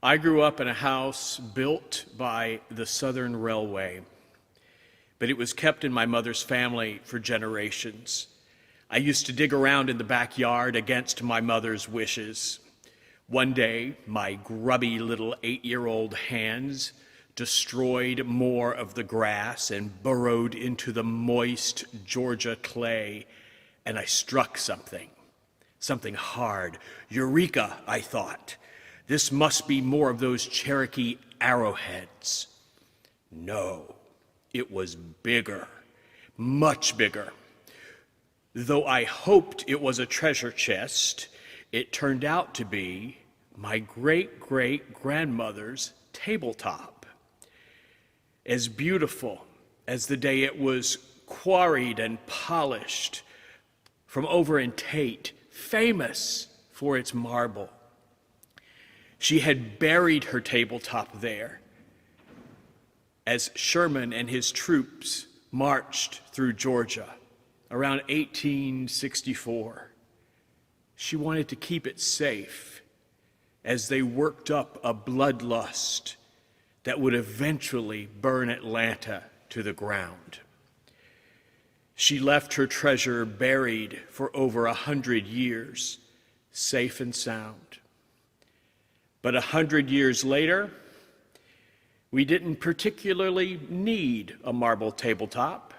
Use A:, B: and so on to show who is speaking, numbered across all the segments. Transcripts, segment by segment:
A: I grew up in a house built by the Southern Railway, but it was kept in my mother's family for generations. I used to dig around in the backyard against my mother's wishes. One day, my grubby little 8-year-old hands destroyed more of the grass and burrowed into the moist Georgia clay, and I struck something hard. Eureka, I thought. This must be more of those Cherokee arrowheads. No, it was bigger, much bigger. Though I hoped it was a treasure chest, it turned out to be my great-great-grandmother's tabletop. As beautiful as the day it was quarried and polished from over in Tate, famous for its marble. She had buried her tabletop there as Sherman and his troops marched through Georgia around 1864. She wanted to keep it safe as they worked up a bloodlust that would eventually burn Atlanta to the ground. She left her treasure buried for over 100 years, safe and sound. But 100 years later, we didn't particularly need a marble tabletop.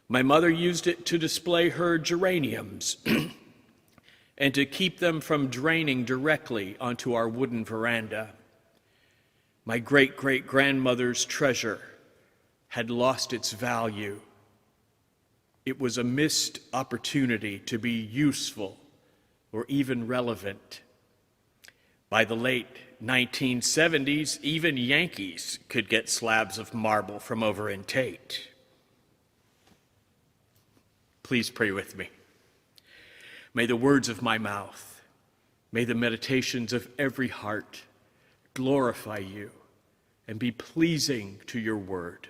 A: My mother used it to display her geraniums and to keep them from draining directly onto our wooden veranda. My great-great-grandmother's treasure had lost its value. It was a missed opportunity to be useful or even relevant. By the late 1970s, even Yankees could get slabs of marble from over in Tate. Please pray with me. May the words of my mouth, may the meditations of every heart glorify you and be pleasing to your word,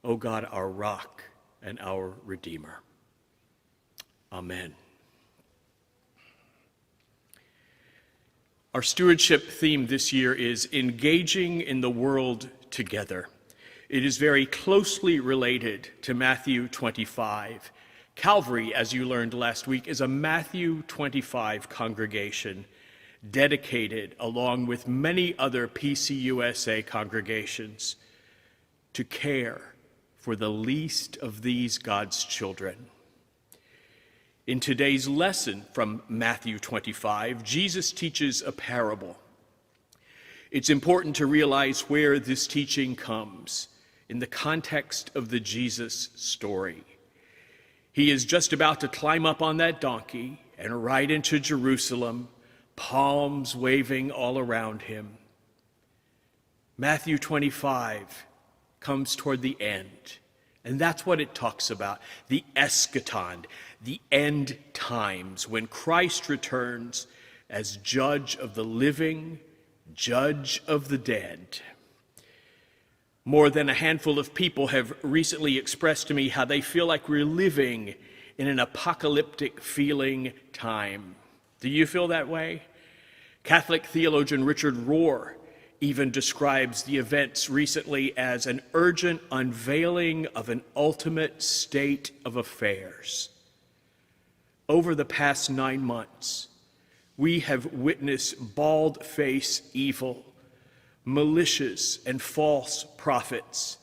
A: O God, our rock and our Redeemer. Amen. Our stewardship theme this year is engaging in the world together. It is very closely related to Matthew 25. Calvary, as you learned last week, is a Matthew 25 congregation dedicated, along with many other PCUSA congregations, to care for the least of these God's children. In today's lesson from Matthew 25, Jesus teaches a parable. It's important to realize where this teaching comes in the context of the Jesus story. He is just about to climb up on that donkey and ride into Jerusalem, palms waving all around him. Matthew 25 comes toward the end, and that's what it talks about, the eschaton, the end times, when Christ returns as judge of the living, judge of the dead. More than a handful of people have recently expressed to me how they feel like we're living in an apocalyptic feeling time. Do you feel that way? Catholic theologian Richard Rohr even describes the events recently as an urgent unveiling of an ultimate state of affairs. Over the past 9 months, we have witnessed bald-faced evil, malicious and false prophets,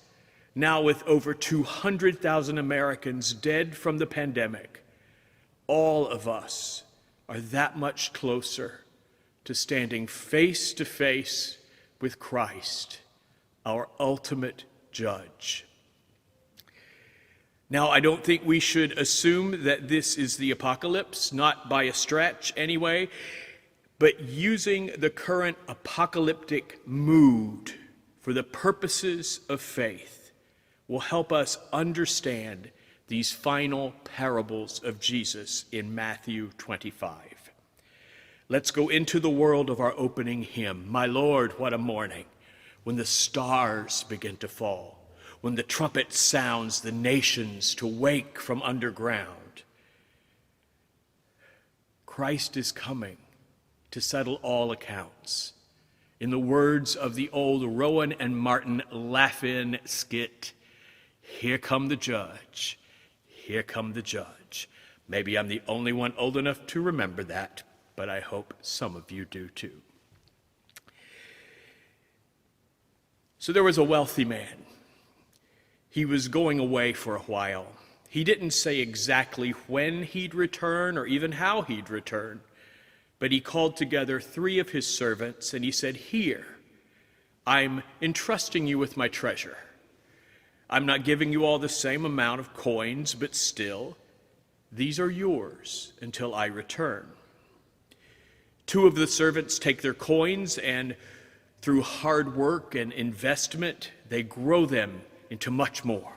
A: now with over 200,000 Americans dead from the pandemic. All of us are that much closer to standing face to face with Christ, our ultimate judge. Now, I don't think we should assume that this is the apocalypse, not by a stretch anyway, but using the current apocalyptic mood for the purposes of faith will help us understand these final parables of Jesus in Matthew 25. Let's go into the world of our opening hymn, My Lord, What a Morning, when the stars begin to fall, when the trumpet sounds the nations to wake from underground. Christ is coming to settle all accounts. In the words of the old Rowan and Martin laugh-in skit, "Here come the judge, here come the judge." Maybe I'm the only one old enough to remember that, but I hope some of you do too. So there was a wealthy man. He was going away for a while. He didn't say exactly when he'd return or even how he'd return, but he called together 3 of his servants and he said, "Here, I'm entrusting you with my treasure. I'm not giving you all the same amount of coins, but still, these are yours until I return." 2 of the servants take their coins and through hard work and investment, they grow them into much more.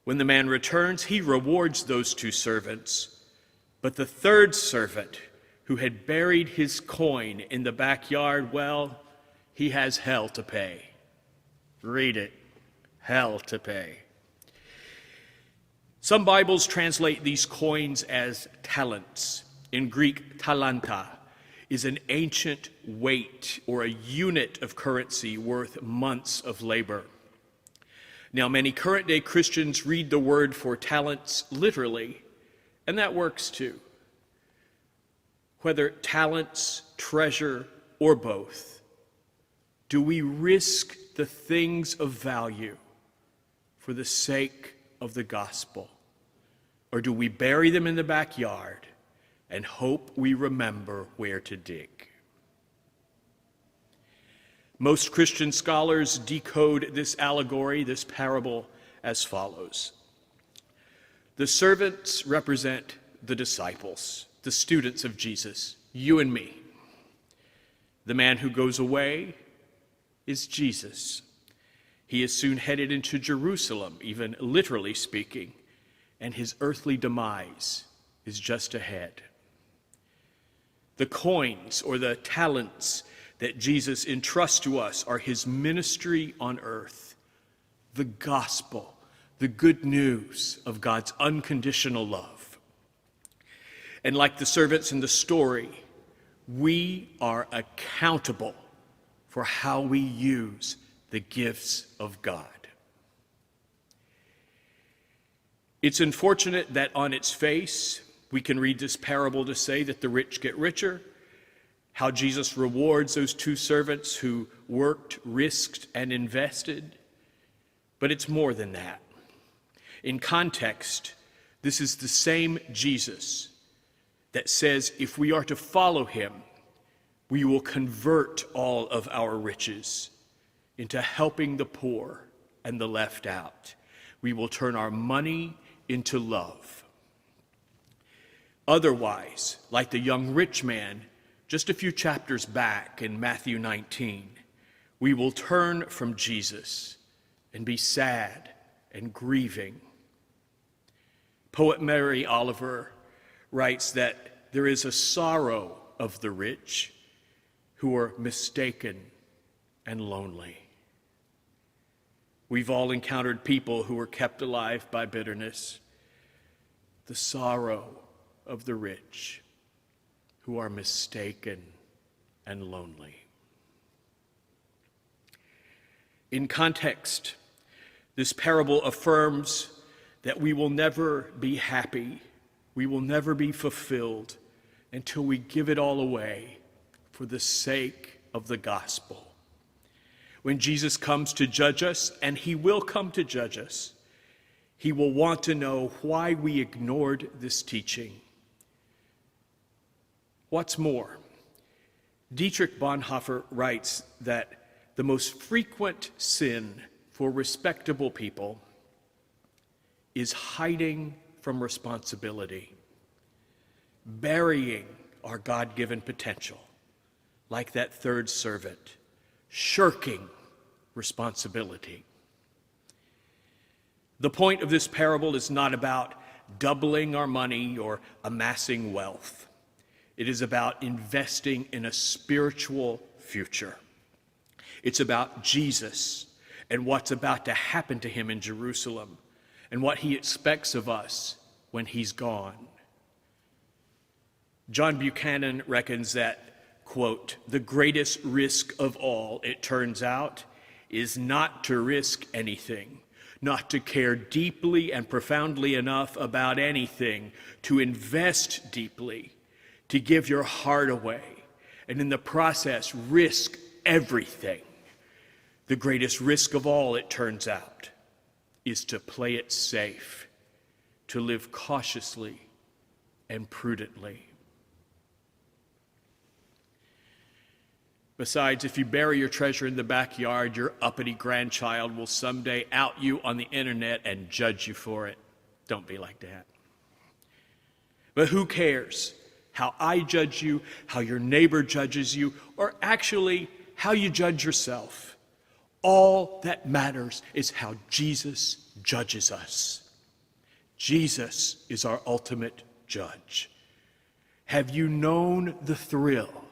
A: When the man returns, he rewards those 2 servants, but the 3rd servant, who had buried his coin in the backyard, well, he has hell to pay. Read it, hell to pay. Some Bibles translate these coins as talents. In Greek, talanta is an ancient weight or a unit of currency worth months of labor. Now, many current-day Christians read the word for talents literally, and that works too. Whether talents, treasure, or both, do we risk the things of value for the sake of the gospel? Or do we bury them in the backyard and hope we remember where to dig? Most Christian scholars decode this allegory, this parable, as follows. The servants represent the disciples, the students of Jesus, you and me. The man who goes away is Jesus. He is soon headed into Jerusalem, even literally speaking, and his earthly demise is just ahead. The coins or the talents that Jesus entrusts to us are his ministry on earth, the gospel, the good news of God's unconditional love. And like the servants in the story, we are accountable for how we use the gifts of God. It's unfortunate that on its face, we can read this parable to say that the rich get richer, how Jesus rewards those 2 servants who worked, risked, and invested. But it's more than that. In context, this is the same Jesus that says if we are to follow him, we will convert all of our riches into helping the poor and the left out. We will turn our money into love. Otherwise, like the young rich man, just a few chapters back in Matthew 19, we will turn from Jesus and be sad and grieving. Poet Mary Oliver writes that there is a sorrow of the rich who are mistaken and lonely. We've all encountered people who were kept alive by bitterness. The sorrow of the rich who are mistaken and lonely. In context, this parable affirms that we will never be happy, we will never be fulfilled until we give it all away for the sake of the gospel. When Jesus comes to judge us, and he will come to judge us, he will want to know why we ignored this teaching. What's more, Dietrich Bonhoeffer writes that the most frequent sin for respectable people is hiding from responsibility, burying our God-given potential, like that 3rd servant, shirking responsibility. The point of this parable is not about doubling our money or amassing wealth. It is about investing in a spiritual future. It's about Jesus and what's about to happen to him in Jerusalem and what he expects of us when he's gone. John Buchanan reckons that quote, "The greatest risk of all, it turns out, is not to risk anything, not to care deeply and profoundly enough about anything, to invest deeply, to give your heart away, and in the process risk everything. The greatest risk of all, it turns out, is to play it safe, to live cautiously and prudently." Besides, if you bury your treasure in the backyard, your uppity grandchild will someday out you on the internet and judge you for it. Don't be like that. But who cares how I judge you, how your neighbor judges you, or actually how you judge yourself? All that matters is how Jesus judges us. Jesus is our ultimate judge. Have you known the thrill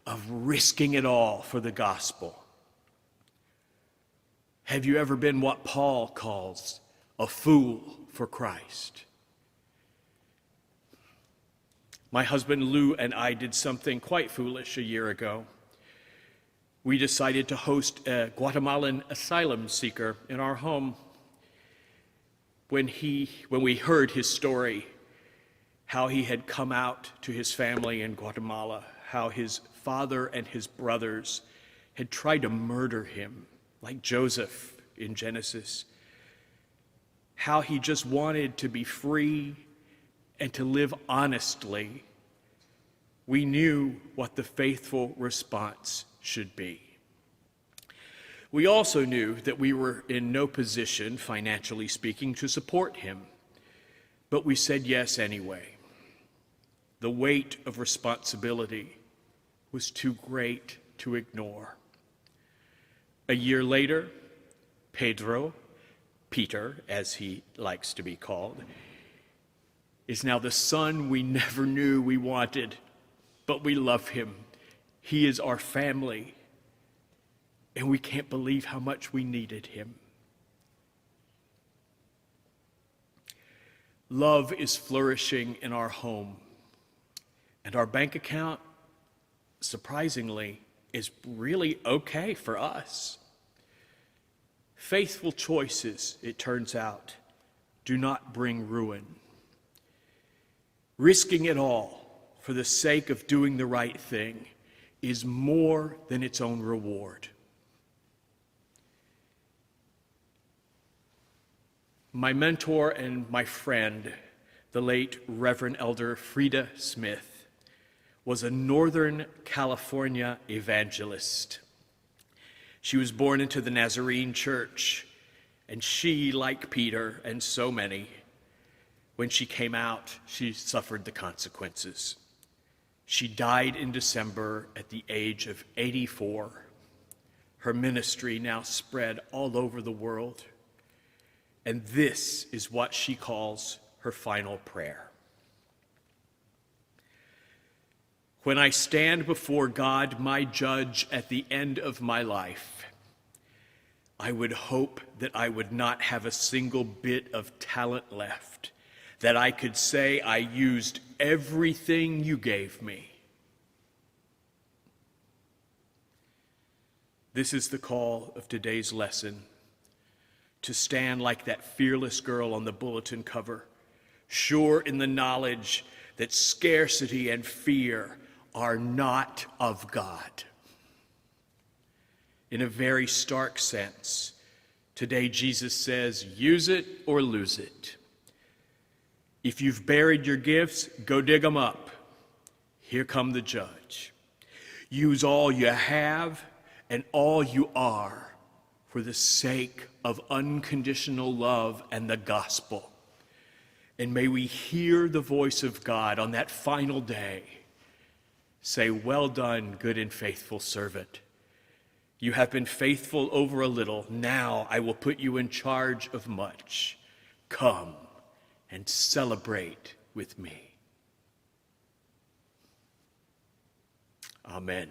A: of risking it all for the gospel? Have you ever been what Paul calls a fool for Christ? My husband Lou and I did something quite foolish a year ago. We decided to host a Guatemalan asylum seeker in our home. When we heard his story, how he had come out to his family in Guatemala, how his father and his brothers had tried to murder him, like Joseph in Genesis, how he just wanted to be free and to live honestly, we knew what the faithful response should be. We also knew that we were in no position, financially speaking, to support him, but we said yes anyway. The weight of responsibility was too great to ignore. A year later, Pedro, Peter, as he likes to be called, is now the son we never knew we wanted, but we love him. He is our family, and we can't believe how much we needed him. Love is flourishing in our home, and our bank account, surprisingly, is really okay for us. Faithful choices, it turns out, do not bring ruin. Risking it all for the sake of doing the right thing is more than its own reward. My mentor and my friend, the late Reverend Elder Frida Smith, was a Northern California evangelist. She was born into the Nazarene Church, and she, like Peter and so many, when she came out, she suffered the consequences. She died in December at the age of 84. Her ministry now spread all over the world, and this is what she calls her final prayer. When I stand before God, my judge, at the end of my life, I would hope that I would not have a single bit of talent left, that I could say I used everything you gave me. This is the call of today's lesson, to stand like that fearless girl on the bulletin cover, sure in the knowledge that scarcity and fear are not of God. In a very stark sense, today Jesus says, use it or lose it. If you've buried your gifts, go dig them up. Here come the judge. Use all you have and all you are for the sake of unconditional love and the gospel. And may we hear the voice of God on that final day say, well done, good and faithful servant. You have been faithful over a little. Now I will put you in charge of much. Come and celebrate with me. Amen.